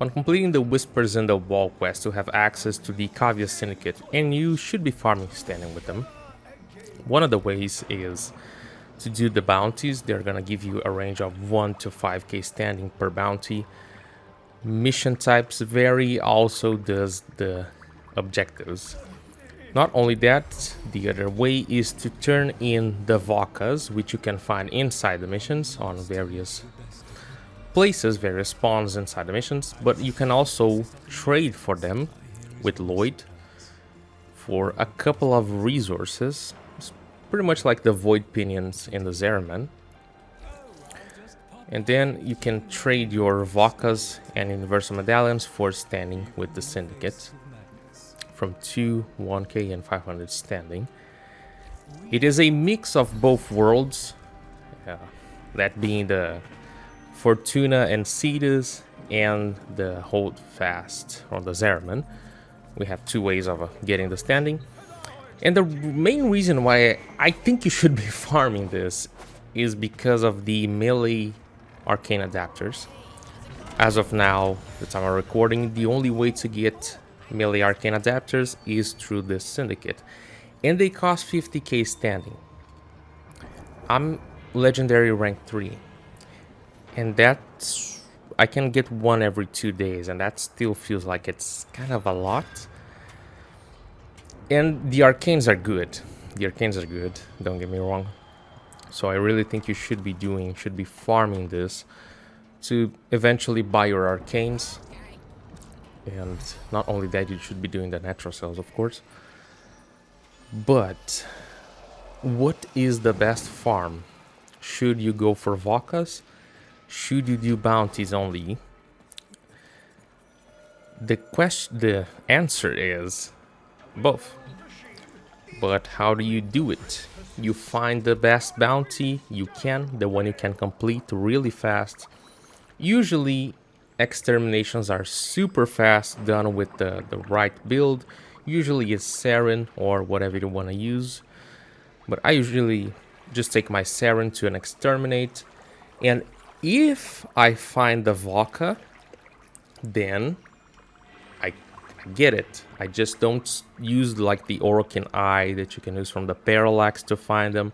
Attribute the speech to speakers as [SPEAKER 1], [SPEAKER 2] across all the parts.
[SPEAKER 1] On completing the Whispers in the Wall quest, you have access to the Cavia Syndicate, and you should be farming standing with them. One of the ways is to do the bounties. They're gonna give you a range of 1 to 5k standing per bounty. Mission types vary, also does the objectives. Not only that, the other way is to turn in the Vodkas, which you can find inside the missions on various places, various spawns inside the missions, but you can also trade for them with Lloyd for a couple of resources. It's pretty much like the Void Pinions in the Zeraman. And then you can trade your Vodkas and Universal Medallions for standing with the Syndicate. From 2, 1k and 500 standing. It is a mix of both worlds, that being the Fortuna and Cetus and the Hold Fast on the Zeraman. We have two ways of getting the standing. And the main reason why I think you should be farming this is because of the melee arcane adapters. As of now, the time I'm recording, the only way to get melee arcane adapters is through this syndicate, and they cost 50k standing. I'm legendary rank 3, and that's I can get one every 2 days, and that still feels like it's kind of a lot. And the arcanes are good. Don't get me wrong. So I really think you should be farming this to eventually buy your arcanes. And not only that, you should be doing the natural cells, of course. But what is the best farm? Should you go for Vodkas? Should you do bounties only? The answer is both. But how do you do it? You find the best bounty you can, the one you can complete really fast. Usually exterminations are super fast, done with the right build. Usually it's Saren or whatever you want to use. But I usually just take my Saren to an exterminate. And if I find the Vodka, then I get it. I just don't use like the Orokin Eye that you can use from the Parallax to find them.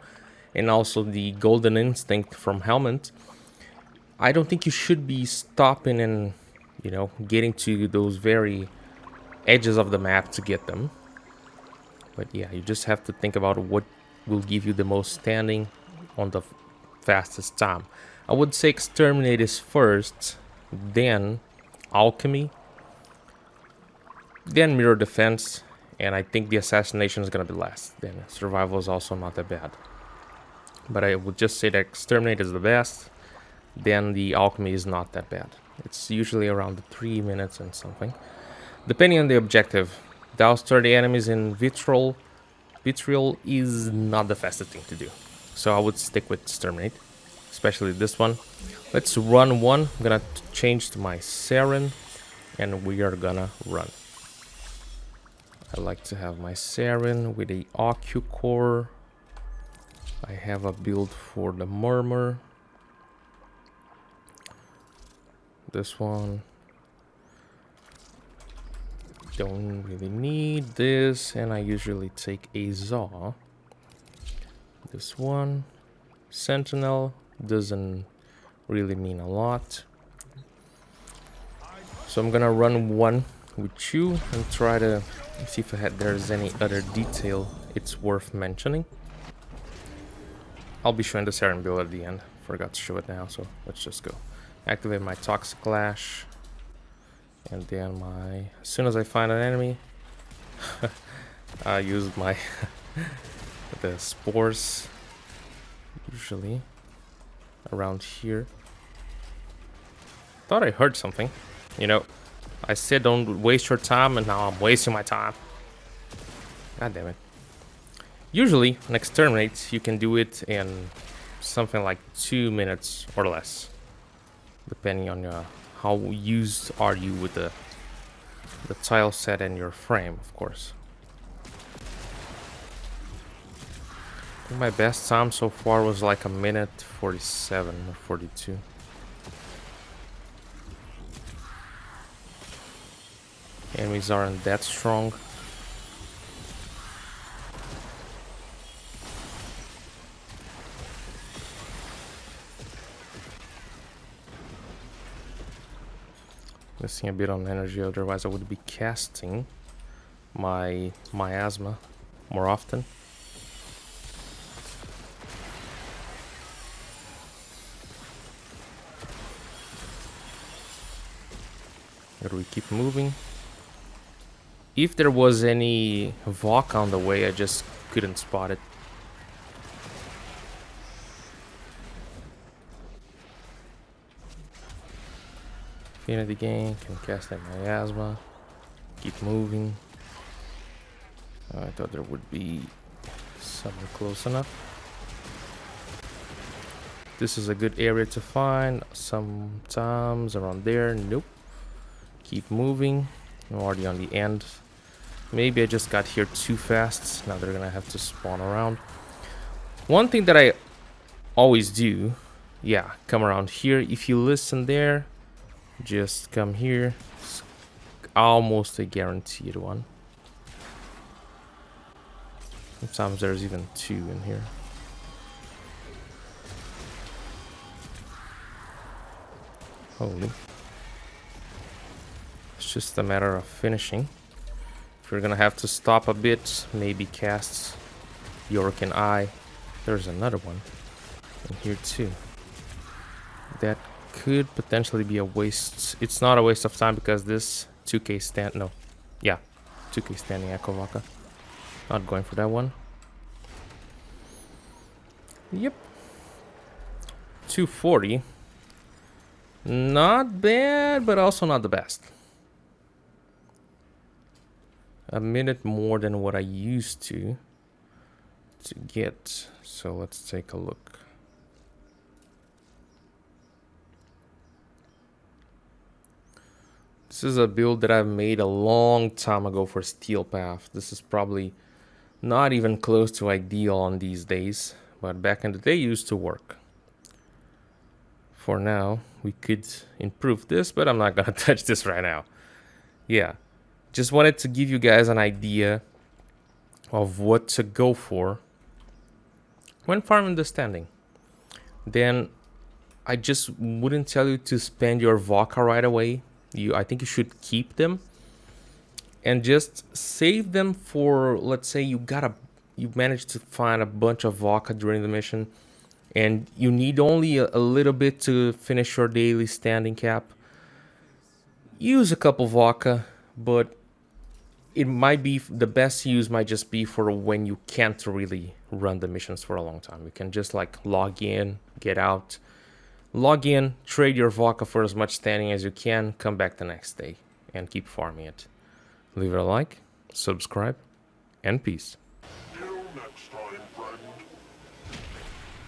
[SPEAKER 1] And also the Golden Instinct from Helmet. I don't think you should be stopping and, getting to those very edges of the map to get them. But yeah, you just have to think about what will give you the most standing on the fastest time. I would say Exterminate is first, then Alchemy, then Mirror Defense, and I think the Assassination is going to be last. Then Survival is also not that bad. But I would just say that Exterminate is the best. Then the Alchemy is not that bad. It's usually around 3 minutes and something. Depending on the objective. Douse 30 enemies in Vitriol. Vitriol is not the fastest thing to do. So I would stick with Exterminate. Especially this one. Let's run one. I'm gonna change to my Saren. And we are gonna run. I like to have my Saren with a Ocu core. I have a build for the Murmur. This one. Don't really need this, and I usually take a Zaw. This one. Sentinel doesn't really mean a lot. So I'm gonna run one with you and try to see if there's any other detail it's worth mentioning. I'll be showing the Saren build at the end. Forgot to show it now, so let's just go. Activate my Toxic Lash. And then as soon as I find an enemy, I use the spores, usually around here. Thought I heard something. I said don't waste your time, and now I'm wasting my time. God damn it. Usually, an Exterminate, you can do it in something like 2 minutes or less. Depending on how used are you with the tile set and your frame, of course. I think my best time so far was like 1:47 or 42. Enemies aren't that strong. Missing a bit on energy, otherwise I would be casting my miasma more often. Gotta we keep moving. If there was any Vok on the way, I just couldn't spot it. Infinity gain, can cast that miasma. Keep moving. I thought there would be somewhere close enough. This is a good area to find. Sometimes around there. Nope. Keep moving. I'm already on the end. Maybe I just got here too fast. Now they're gonna have to spawn around. One thing that I always do, yeah, come around here. If you listen there, just come here. It's almost a guaranteed one. Sometimes there's even two in here. Holy. It's just a matter of finishing. If you're gonna have to stop a bit, maybe cast Yorkin Eye. There's another one in here too. That could potentially be a waste. It's not a waste of time because this 2k stand, no, yeah, 2k standing Echo Vaka. Not going for that one. Yep. 240. Not bad, but also not the best. A minute more than what I used to get. So let's take a look. This is a build that I've made a long time ago for Steel Path. This is probably not even close to ideal on these days, but back in the day it used to work. For now, we could improve this, but I'm not gonna touch this right now. Yeah, just wanted to give you guys an idea of what to go for when farming the standing. Then I just wouldn't tell you to spend your Vodka right away. I think you should keep them and just save them for, let's say you managed to find a bunch of vodka during the mission and you need only a little bit to finish your daily standing cap. Use a couple vodka, but it might be the best use might just be for when you can't really run the missions for a long time. You can just like log in, get out, log in, trade your vodka for as much standing as you can, come back the next day and keep farming it. Leave it a like, subscribe, and peace.